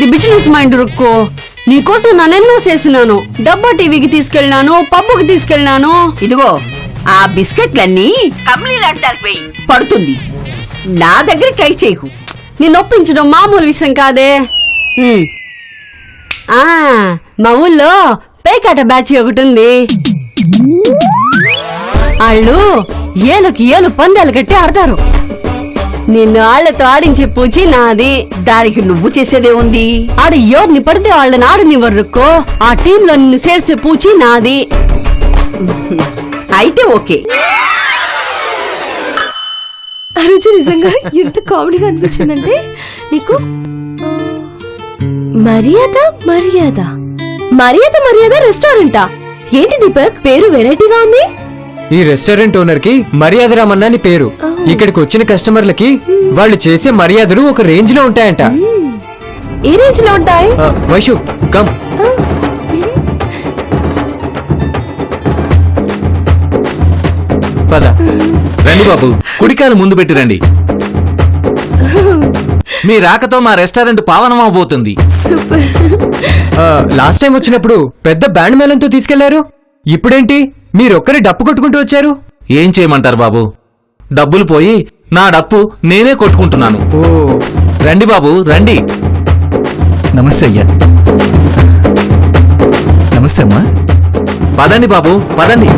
ఏంది business mind రుక్కో? నీకోసం నన్నెన్నో చేసినాను. డబ్బా టీవీకి తీసుకెళ్ళినాను, పబ్బుకి తీసుకెళ్ళినాను. ఇదిగో ఆ బిస్కెట్లన్నీ కమ్లీలాంటి దానిపై పడుతుంది. నా దగ్గర ట్రై చేయకు. నిన్ను ఒప్పించడం మామూలు విషయం కాదే. ఆ మా ఊళ్ళో పేకాట బ్యాచ్ ఒకటి ఉంది. వాళ్ళు ఏలుకి ఏలు పందాలు కట్టి ఆడతారు. నిన్ను ఆళ్లతో ఆడించే పూచి నాది. దానికి నువ్వు చేసేదేముంది? ఆడ ఎవరిని పడితే వాళ్ళని ఆడనివ్వరుకో. ఆ టీంలో నిన్ను చేర్చే పూచి నాది. అయితే ఓకే. ఆ రోజు నిజంగా ఎంత కామెడీగా అనిపించిందంటే నీకు. మర్యాద మర్యాద మర్యాద మర్యాద రెస్టారెంటా? ఏంటి దీపక్, పేరు వెరైటీగా ఉంది. ఈ రెస్టారెంట్ ఓనర్ కి మర్యాద రామన్న అని పేరు. ఇక్కడికి వచ్చిన కస్టమర్లకి వాళ్ళు చేసే మర్యాదలు ఒక రేంజ్ లో ఉంటాయంట. ఏ రేంజ్ లో ఉంటాయి? వైషు కమ్. పద రండి బాబు, కుడికాలు ముందు పెట్టి రండి. మీ రాకతో మా రెస్టారెంట్ పావనమవబోతుంది. సూపర్. లాస్ట్ టైం వచ్చినప్పుడు పెద్ద బ్యాండ్ మేళంతో తీసుకెళ్లారు. ఇప్పుడేంటి మీరొక్కరి డప్పు కొట్టుకుంటూ వచ్చారు? ఏం చేయమంటారు బాబు, డబ్బులు పోయి నా డప్పు నేనే కొట్టుకుంటున్నాను. రండి బాబు రండి. నమస్తే అయ్యా. నమస్తే అమ్మా. పదండి బాబు పదండి.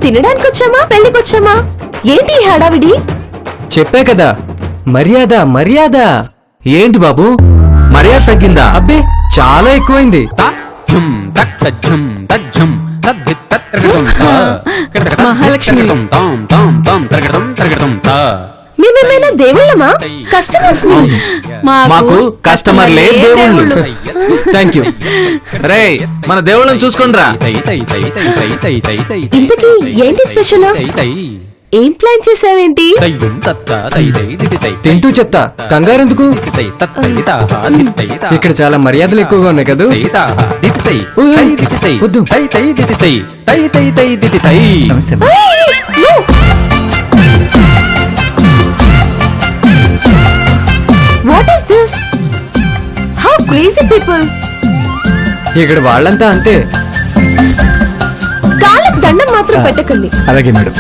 తినడానికి వచ్చామా పెళ్లికి వచ్చామా? ఏంటి ఈ హడావిడి? చెప్పా కదా మర్యాద మర్యాద. ఏంటి బాబు మర్యాద తగ్గిందా? అబ్బే చాలా ఎక్కువైంది. మహాలక్ష్మి మేమేమైనా దేవుళ్ళమా? కస్టమర్స్ మాకు కస్టమర్లే దేవుళ్ళు. Thank you. రే మన దేవుళ్ళని చూసుకోండిరా. ఇంతకీ ఏంటి స్పెషల్? ఏం ప్లాన్ చేసావేంటి? తింటూ చెప్తా, కంగారెందుకు? ఇక్కడ చాలా మర్యాదలు ఎక్కువగా ఉన్నాయి కదా. వద్దు. నమస్తే అమ్మా. What is this? How crazy people! ఇక్కడ వాళ్ళంతా అంతే. కాళ్ళకు దండం మాత్రం పెట్టకండి. అలాగే మేడం.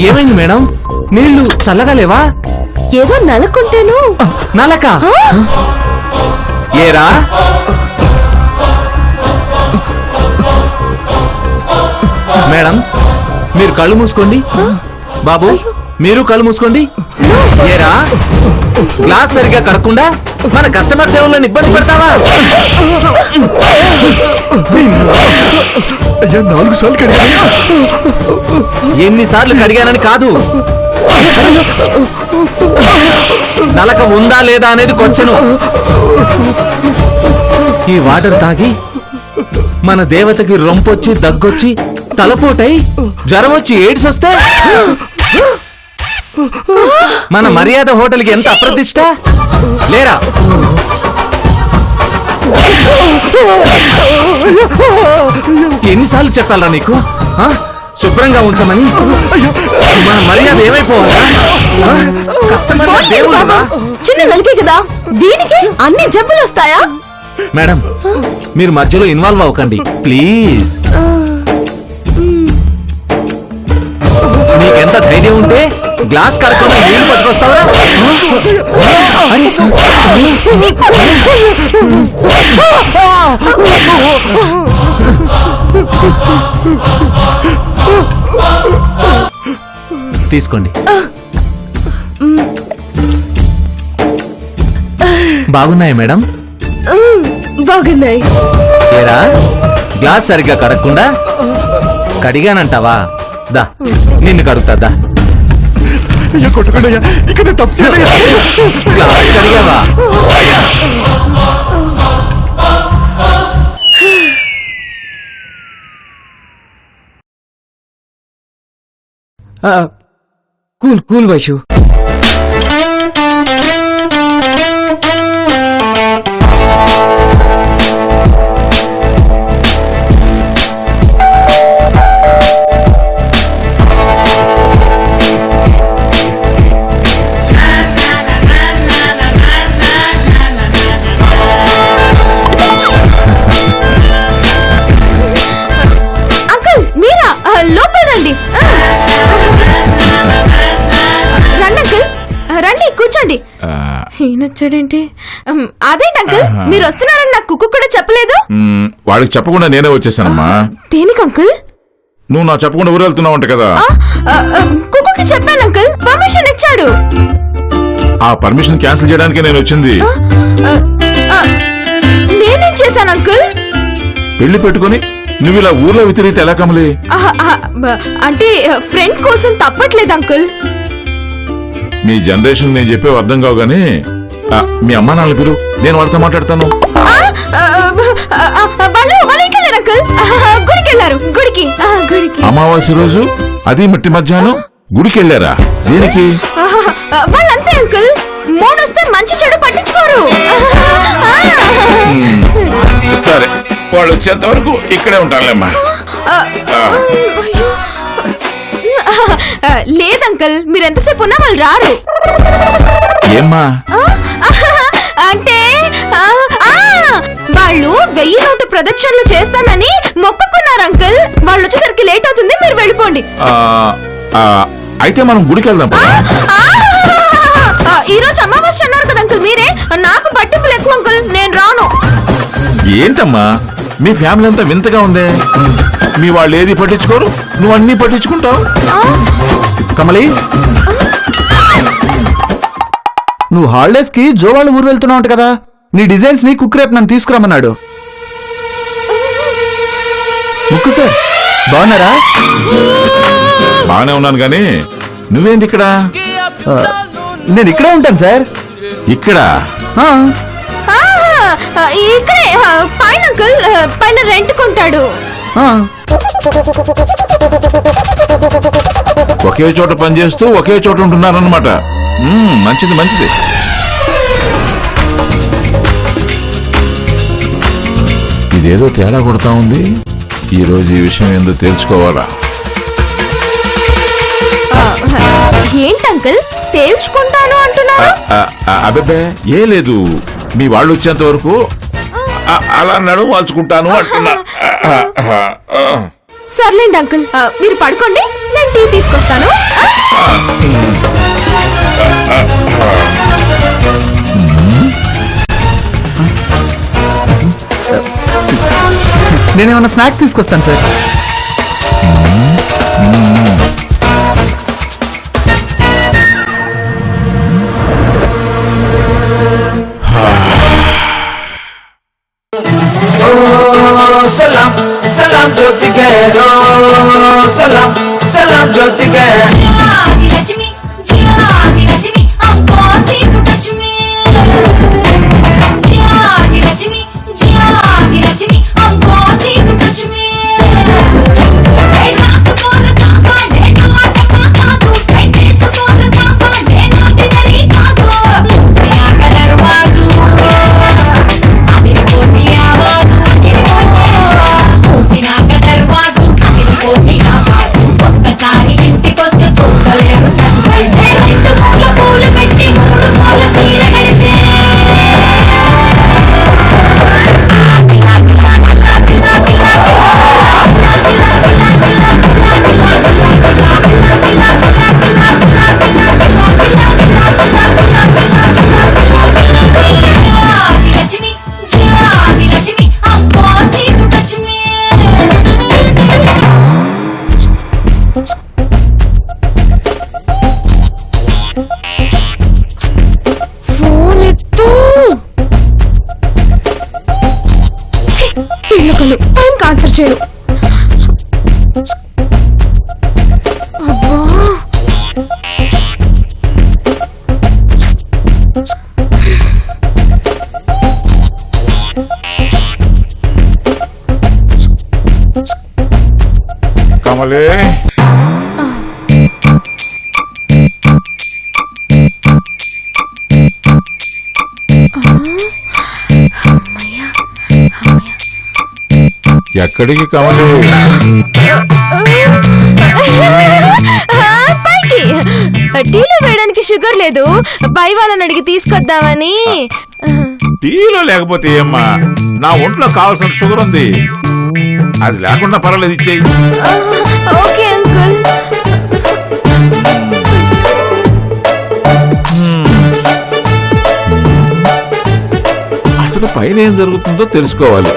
ఏమైంది మేడం, నీళ్లు చల్లగా లేవా? ఏదో నలుకుంటేను. నలక ఏరా? మేడం మీరు కళ్ళు మూసుకోండి. బాబు మీరు కళ్ళు మూసుకోండి. ఏరా గ్లాస్ సరిగ్గా కడకుండా మన కస్టమర్ దేవుళ్ళని ఇబ్బంది పెడతావా? అయ్యా 4 సార్లు కడిగా. ఎన్నిసార్లు కడిగానని కాదు, నలక ఉందా లేదా అనేది క్వశ్చన్. ఈ వాటర్ తాగి మన దేవతకి రొంపొచ్చి దగ్గొచ్చి తలపోటై జ్వరం వచ్చి ఎయిడ్స్ వస్తే మన మర్యాద హోటల్కి ఎంత అప్రతిష్ట లేరా? ఎన్నిసార్లు చెప్పాలరా నీకు శుభ్రంగా ఉంచమని? మన మర్యాద ఏమైపోవాలా? కస్టమర్ దేవుడా? చిన్న నలికే కదా, దీనికి అన్ని జబ్బులు వస్తాయా? మేడం మీరు మధ్యలో ఇన్వాల్వ్ అవ్వకండి ప్లీజ్. నీకెంత ధైర్యం ఉంటే గ్లాస్ కడకుండా నీళ్లు పట్టుకొస్తావా? తీసుకోండి. బాగున్నాయి మేడం? బాగున్నాయి. ఏరా గ్లాస్ సరిగ్గా కడగకుండా కడిగానంటావా? దా నిన్ను కడుగుతా దా. అయ్యా కొట్టకండి అయ్యా, ఇక్కడ నేను తప్పు చేయలేదు. గ్లాస్ కడిగావా? Cool cool Vaishu. అంకుల్ మీరా లోపల రండి. రండి అంకుల్, రండి కూర్చోండి. ఈయనొచ్చాడేంటి? అదేంటి అంకుల్, మీరు వస్తున్నారని నాకు కుక్కు కూడా చెప్పలేదు. వాడికి చెప్పకుండా నేనే వచ్చేసానమ్మా. దేనికి అంకుల్? నువ్వు నా చెప్పకుండా ఊరు వెళ్తున్నావు అంట కదా. కుక్కుకి చెప్పాను అంకుల్, పర్మిషన్ ఇచ్చాడు. ఆ పర్మిషన్ క్యాన్సిల్ చేయడానికి నేను వచ్చింది. నేనేం చేశాను అంకుల్? పెళ్లి పెట్టుకుని నువ్వు ఇలా ఊర్లో వితిరిగితే ఎలా కమలి? అంటే ఫ్రెండ్ కోసం తప్పట్లేదు అంకుల్. మీ జనరేషన్ నేను చెప్పేవి అర్థం కావు గానీ మీ అమ్మా నాన్న పిలు, నేను వాళ్ళతో మాట్లాడతాను. వాళ్ళ ఇంట్లో లేరు అంకుల్, గుడికి వెళ్ళారు. గుడికి గుడికి అమావాస్య రోజు అది మట్టి మధ్యాహ్నం గుడికి వెళ్ళారా? దేనికి? వాళ్ళంతే అంకుల్, మోడొస్తే మంచి చెడు పట్టించుకోరు. సరే, వాళ్ళు వచ్చేంత వరకు ఇక్కడే ఉంటానులేమ్మా. లేదంకుల్, మీరు ఎంతసేపు ఉన్నా వాళ్ళు రారు. ఏమ్మా? అంటే వాళ్ళు 1000 నోటు ప్రదక్షిణలు చేస్తానని మొక్కుకున్నారు అంకుల్. వాళ్ళు వచ్చేసరికి లేట్ అవుతుంది, మీరు వెళ్ళిపోండి. అయితే మనం గుడికి వెళ్దాం. ఈ రోజు అమావాస్య అన్నారు కదా అంకుల్ మీరే. నాకు పట్టింపులు ఎక్కువ అంకుల్, నేను రాను. ఏంటమ్మా మీ ఫ్యామిలీ అంతా వింతగా ఉందే. మీ వాళ్ళు ఏది పట్టించుకోరు, నువ్వు అన్ని పట్టించుకుంటావు. కమలి, నువ్వు హాలిడేస్ కి జో వాళ్ళ ఊరు వెళ్తున్నావు కదా. నీ డిజైన్స్ ని కుక్ రేపు నన్ను తీసుకురమ్మన్నాడు. ముక్కు సార్, బాగున్నారా? బాగానే ఉన్నాను గానీ నువ్వేంది ఇక్కడ? నేను ఇక్కడే ఉంటాను సార్. ఇక్కడ ఇక్కడే పైన అంకుల్, పైన రెంట్ కొంటాడు. ఒకే చోట పనిచేస్తూ ఒకే చోట ఉంటున్నారన్నమాట. మంచిది మంచిది. ఇదేదో తేడా కొడతా ఉంది. ఈ రోజు ఈ విషయం ఏందో తేల్చుకోవాలా? ఏంటి అంకుల్ తేల్చుకుంటాను అంటున్నారు? అబ్బే ఏ లేదు, మీ వాళ్ళు వచ్చేంత వరకు అలా నడుము వాల్చుకుంటాను అంటున్నా. సర్లేండి అంకుల్, మీరు పడుకోండి, నేను టీ తీసుకొస్తాను. నేనేమన్నా స్నాక్స్ తీసుకొస్తాను సార్. सलाम सलाम ज्योति गए, सलाम सलाम ज्योति गए. Lakshmi Lakshmi I'm bossy to touch me. Lakshmi Lakshmi I'm bossy to touch me. Hey सास बोल सांबा ने लाट पापा तू, hey तेज बोल सांबा ने लाट तेरी कादो. सिया का दरवाजू आदिर को दिया आवाज, सिया का दरवाजू आदिर को दिया आवाज. ఒక్కసారి ఇంటికొస్తే చూడలేరు సంగతి. రెండు మూల పూలు పెట్టి 3 పూల చీర కడితే Lakshmi Lakshmi I'm bossy to touch me. Phone ఎత్తు. వీళ్ళకలు టైం ఆన్సర్ చేయరు. కమలే ఎక్కడికి కమలే? పైకి టీలో వేయడానికి షుగర్ లేదు, పై వాళ్ళని అడిగి తీసుకొద్దామని. టీలో లేకపోతే ఏమ్మా, నా ఒంట్లో కావాల్సిన షుగర్ ఉంది, అది లేకుండా పర్వాలేదు, ఇచ్చేయి. Okay uncle. అసలు పైన ఏం జరుగుతుందో తెలుసుకోవాలి.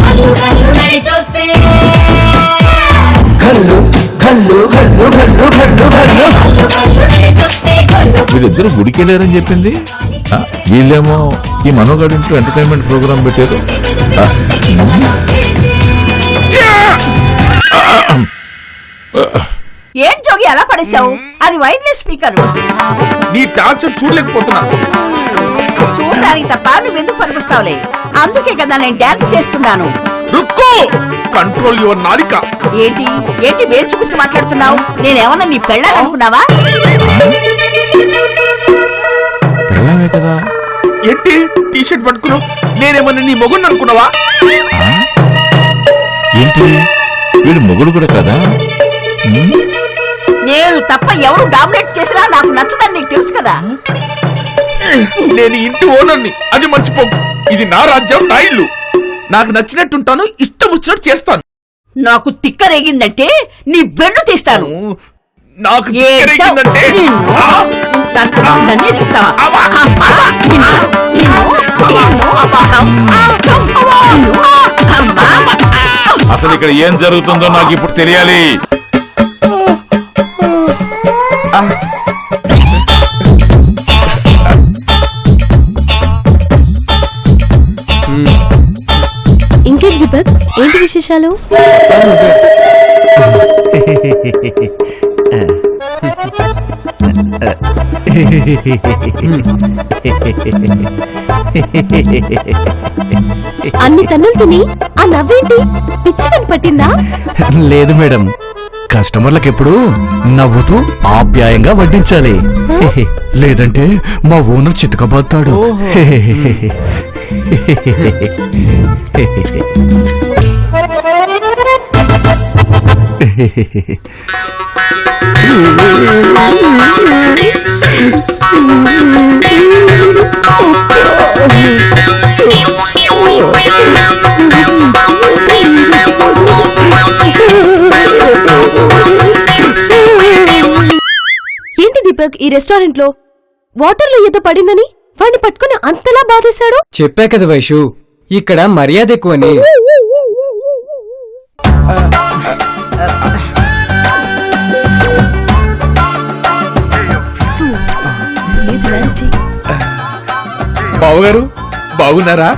కళ్ళు కళ్ళు నడి చూస్తే ఘల్లు ఘల్లు ఘల్లు ఘల్లు ఘల్లు ఘల్లు కళ్ళు కళ్ళు నడి చూస్తే కళ్ళు వీళ్ళిద్దరు గుడికి వెళ్ళారని చెప్పింది. వీళ్ళేమో ఈ మనోగాడి ఇంట్లో ఎంటర్టైన్మెంట్ ప్రోగ్రామ్ పెట్టారు. ఏం జోగి అలా పడేశావు? అది వైర్లెస్ స్పీకర్. నీ టార్చర్ చూడలేకపోతున్నా. చూడడానికి తప్ప నువ్వెందుకు పనికొస్తావులే, అందుకే కదా నేను డాన్స్ చేస్తున్నాను. రుక్కో, కంట్రోల్ యువర్ నాలిక. ఏంటి ఏంటి వేలు చూపించి మాట్లాడుతున్నావు? నేనేమన్నా నీ పెళ్ళాలనుకున్నావా? పెళ్ళామే కదా. ఏంటి టీ షర్ట్ పట్టుకున్నావు? నేనేమన్నా నీ మొగుడిని అనుకున్నావా? ఏంటి వీడు మొగుడు కూడా కదా? నేను తప్ప ఎవరు డామినేట్ చేసినా నాకు నచ్చదని నీకు తెలుసు కదా. నేను ఇంటి ఓనర్ని, అది మర్చిపోకు. ఇది నా రాజ్యం, నా ఇల్లు. నాకు నచ్చినట్టుంటాను, ఇష్టం వచ్చినట్టు చేస్తాను. నాకు తిక్క రేగిందంటే నీ బెండు తీస్తాను. నాకు ఏడ్చావ్? తిక్కరేగిందంటే, నిన్ను- ఆ, నన్ను ఎదిరిస్తావా? అవ్వా. నిన్ను- అమ్మా. అసలు ఇక్కడ ఏం జరుగుతుందో నాకు ఇప్పుడు తెలియాలి. ఇంకేం దీపక్, ఏంటి విశేషాలు? అన్ని తన్నులు తిని ఆ నవ్వేంటి, పిచ్చి కనిపట్టిందా? లేదు మేడం, కస్టమర్లకు ఎప్పుడు నవ్వుతూ ఆప్యాయంగా వడ్డించాలి. లేదంటే మా ఓనర్ చితకబోతాడు. ఏంటి దీపక్, ఈ రెస్టారెంట్ లో వాటర్ లో ఏదో పడిందని వాడిని పట్టుకుని అంతలా బాధేశాడు? చెప్పా కదా వైషు, ఇక్కడ మర్యాద ఎక్కువని. బావగారు బాగున్నారా?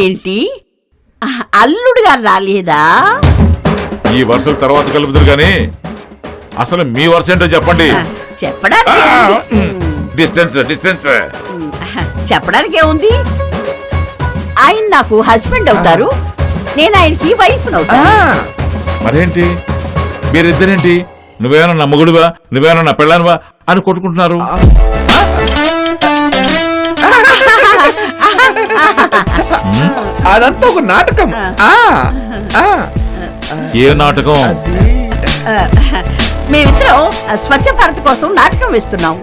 ఏంటి అల్లుడుగా రాలేదా? ఈ వరుసల తర్వాత కలుపుతారు గాని అసలు మీ వరుస ఏంటో చెప్పండి. చెప్పడానికి డిస్టెన్స్ డిస్టెన్స్. చెప్పడానికే ఉంది. ఆయన నాకు హస్బెండ్ అవుతారు, నేను ఆయనకి వైఫ్ అవుతా. మరేంటి మీరిద్దరేంటి, నువ్వేమన్నా నా మొగుడువా, నువ్వేమన్నా నా పెళ్ళానువా అని కొట్టుకుంటున్నారు? అదంతా ఒక నాటకం. ఏ నాటకం? మేమిద్దరం స్వచ్ఛ భారత్ కోసం నాటకం వేస్తున్నాం.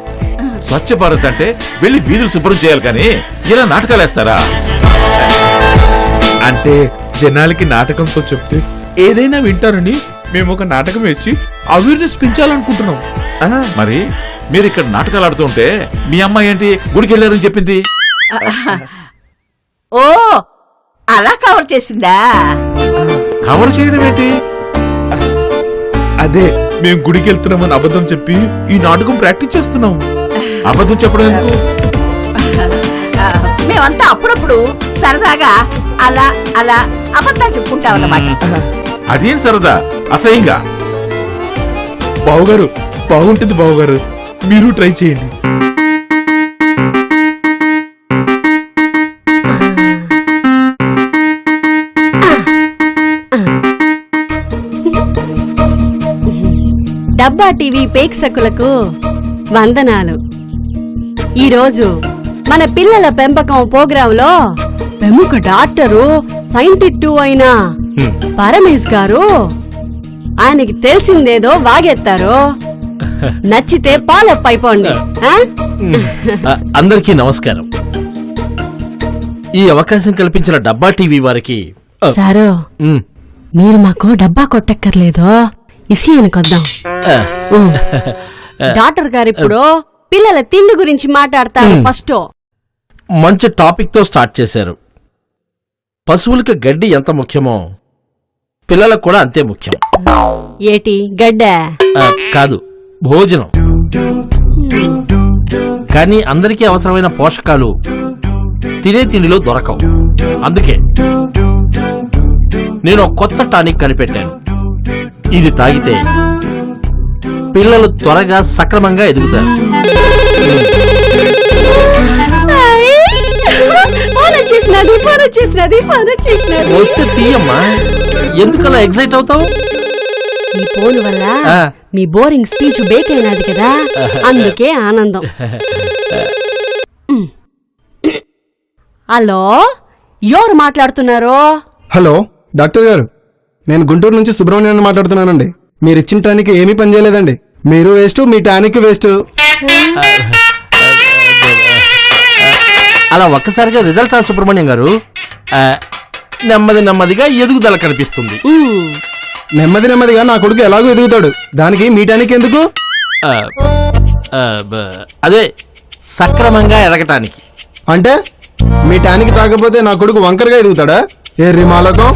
స్వచ్ఛ భారత్ అంటే వెళ్ళి వీధులు శుభ్రం చేయాలి కానీ ఇలా నాటకాలు వేస్తారా? అంటే జనాలకి నాటకంతో చెప్తే ఏదైనా వింటారని మేము ఒక నాటకం వేసి అవేర్నెస్ పెంచాలనుకుంటున్నాం. మరి మీరు ఇక్కడ నాటకాలు ఆడుతుంటే మీ అమ్మాయి ఏంటి గుడికి వెళ్ళారని చెప్పింది? ఓ అలా కవర్ చేసిందా? కవర్ చేయడం ఏంటి? అదే మేము గుడికి వెళ్తున్నామని అబద్ధం చెప్పి ఈ నాటకం ప్రాక్టీస్ చేస్తున్నాం. అబద్ధం చెప్పడం ఎందుకు? మేమంతా అప్పుడప్పుడు సరదాగా అలా అలా అబద్ధాలు చెప్పుకుంటాం అన్నమాట. అదేం సరదా, అసహ్యంగా. బావుగారు బాగుంటుంది బావుగారు, మీరు ట్రై చేయండి. డబ్బా టీవీ ప్రేక్షకులకు వందనాలు. ఈరోజు మన పిల్లల పెంపకం ప్రోగ్రాంలో ప్రముఖ డాక్టరు సైంటిస్టు అయిన పరమేశ్ గారు ఆయనకి తెలిసిందేదో వాగెత్తారు. నచ్చితే పాలప్ అయిపోండి. అందరికీ నమస్కారం. ఈ అవకాశం కల్పించిన డబ్బా టీవీ వారికి సారు మీరు మాకు డబ్బా కొట్టక్కర్లేదు, ఇసియానికొద్దాం. డాక్టర్ గారు ఇప్పుడు పిల్లల తిండి గురించి మాట్లాడతారు. ఫస్ట్ మంచి టాపిక్ తో స్టార్ట్ చేశారు. పశువులకు గడ్డి ఎంత ముఖ్యమో పిల్లలకు కూడా అంతే ముఖ్యం. ఏటి గడ్డ కాదు, భోజనం. కానీ అందరికీ అవసరమైన పోషకాలు తినే తిండిలో దొరకవు. అందుకే నేను ఒక కొత్త టానిక్ కనిపెట్టాను. ఇది తాగితే పిల్లలు త్వరగా సక్రమంగా ఎదుగుతారు. వస్తే తీయమ్మా, ఎందుకలా ఎగ్జైట్ అవుతావు? ఈ ఫోన్ వల్ల మీ బోరింగ్ స్పీచ్ బేక్ అయినది కదా, అందుకే ఆనందం. హలో, ఎవరు మాట్లాడుతున్నారు? హలో డాక్టర్ గారు, నేను గుంటూరు నుంచి సుబ్రహ్మణ్యాన్ని మాట్లాడుతున్నానండి. మీరు ఇచ్చిన టానిక్ ఏమీ పనిచేయలేదండి. మీరు వేస్ట్, మీ టానిక్ వేస్ట్. అలా ఒక్కసారిగా రిజల్ట్ రా సుబ్రహ్మణ్యం గారు. నెమ్మది నెమ్మదిగా ఎదుగుదల కనిపిస్తుంది. నెమ్మది నెమ్మదిగా నా కొడుకు ఎలాగో ఎదుగుతాడు, దానికి మీ టానిక్ ఎందుకు? అదే సక్రమంగా ఎదగటానికి. అంటే మీ టానిక్ తాగకపోతే నా కొడుకు వంకరగా ఎదుగుతాడా? ఏ రిమాలకం.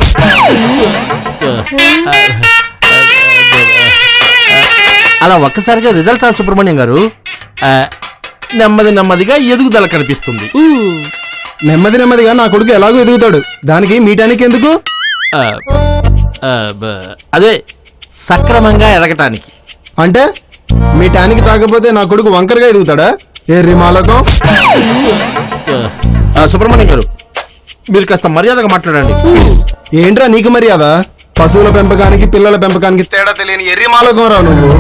అలా ఒక్కసారిగా రిజల్ట్ రా సుబ్రహ్మణ్యం గారు. నెమ్మది నెమ్మదిగా ఎదుగుదల కనిపిస్తుంది. నెమ్మది నెమ్మదిగా నా కొడుకు ఎలాగో ఎదుగుతాడు, దానికి మీ టానిక్ ఎందుకు? అదే సక్రమంగా ఎదగటానికి. అంటే మీ టానిక్ తాగకపోతే నా కొడుకు వంకరగా ఎదుగుతాడా? ఏ రిమాలకం. సుబ్రహ్మణ్యం గారు, మీరు కాస్త మర్యాదగా మాట్లాడండి ప్లీజ్. ఏంట్రా నీకు మర్యాద? పశువుల పెంపకానికి పిల్లల పెంపకానికి తేడా తెలియని ఎర్రి మాలకం రా నువ్వు.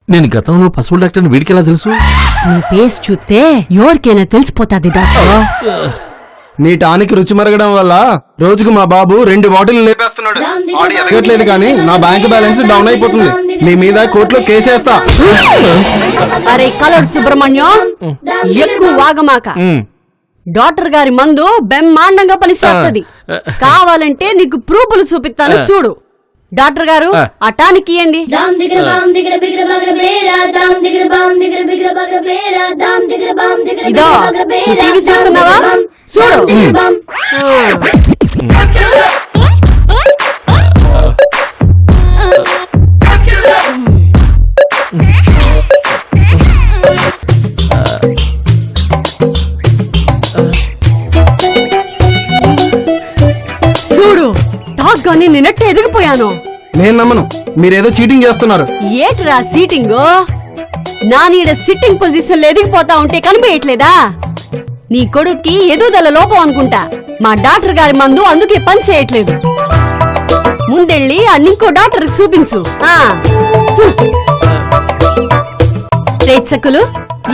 నేను గతంలో పశువుల డాక్టర్ని వీడికి ఎలా తెలుసు? నీ ఫేస్ చూస్తే ఎవరికైనా తెలిసిపోతాది డాక్టర్. నీ టానిక్ రుచి మరగడం వల్ల రోజుకు మా బాబు 2 బాటిల్ లేపేస్తున్నాడు. వాడు ఎదగట్లేదు కానీ నా బ్యాంక్ బ్యాలెన్స్ డౌన్ అయిపోతుంది. నీ మీద కోర్టులో కేసేస్తా. అరే కలర్ సుబ్రహ్మణ్యం, ఎక్కువ వాగమాక. డాక్టర్ గారి మందు బ్రహ్మాండంగా పనిచేస్తుంది. కావాలంటే నీకు ప్రూఫ్లు చూపిస్తాను, చూడు. డాక్టర్ గారు ఆ టానిక్ ఇయ్యండి. ఇదో టీవీ చూస్తున్నావా? చూడు. చూడు, తాగ్గానే నిన్నట్టు ఎదిగిపోయాను. నేను నమ్మను, మీరేదో చీటింగ్ చేస్తున్నారు. ఏట్రా సీటింగ్? నా నీడ సిట్టింగ్ పొజిషన్ లో ఎదిగిపోతా ఉంటే కనిపించట్లేదా? నీ కొడుక్కి ఎదుగుదల లోపం అనుకుంటా. మా డాక్టర్ గారి మందు అందుకే పని చేయట్లేదు. ముందెళ్ళి ఇంకో డాక్టర్ చూపించు. ప్రేక్షకులు,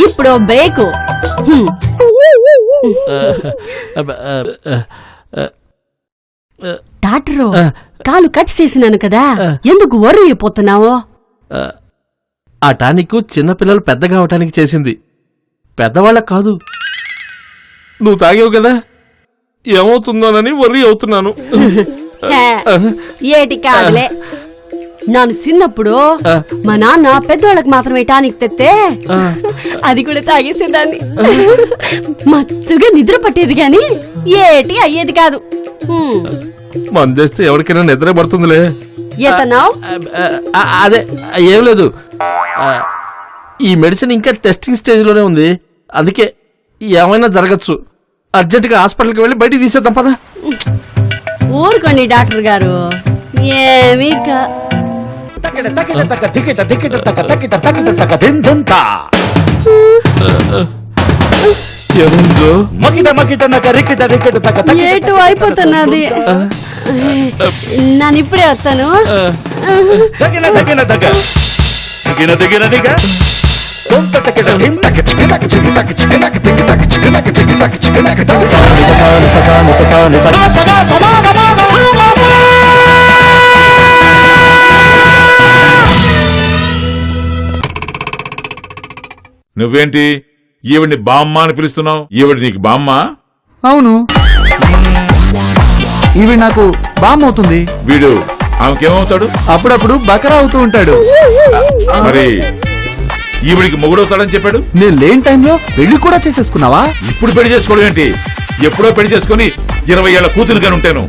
ఇప్పుడు బ్రేకు. డాక్టరు, కాలు కట్ చేసినాను కదా, ఎందుకు వర్రీ అయిపోతున్నావు? ఆ టానిక్ చిన్నపిల్లలు పెద్దగా అవటానికి చేసింది, పెద్దవాళ్ళకి కాదు. నువ్వు తాగావు కదా, ఏమవుతుందోనని వర్రీ అవుతున్నాను. ఏటి కాదులే. నాను చిన్నప్పుడు మా నాన్న పెద్దోళ్ళకి మాత్రమే టానిక్ తెస్తే అది కూడా తాగేసేదాన్ని. మత్తుగా నిద్ర పట్టేది గాని ఏటి అయ్యేది కాదు. మందేస్తే ఎవరికైనా నిద్ర పడుతుందిలే. ఎత్తనావ్ అదే ఏం లేదు ఈ మెడిసిన్ ఇంకా టెస్టింగ్ స్టేజ్ లోనే ఉంది, అందుకే ఏమైనా జరగచ్చు. అర్జెంట్ గా హాస్పిటల్కి వెళ్ళి బయటికి తీసేద్దాం పదా. ఊరుకోండి డాక్టర్ గారు, ఏమీ ఏటో అయిపోతున్నది. నేను ఇప్పుడే వస్తాను. నువ్వేంటి ఈవిడ్ని బామ్మ అని పిలుస్తున్నావు? ఈవిడ నీకు బామ్మ? అవును, ఇవి నాకు బామ్ అవుతుంది. వీడు ఆమెకేమవుతాడు? అప్పుడప్పుడు బకరా అవుతూ ఉంటాడు. మరి ఈవిడికి మొగుడవుతాడని చెప్పాడు. నేను లేని టైంలో పెళ్లి కూడా చేసేసుకున్నావా? ఇప్పుడు పెళ్లి చేసుకోవడం ఏంటి? ఎప్పుడో పెళ్లి చేసుకుని 20 ఏళ్ల కూతురుగాని ఉంటాను.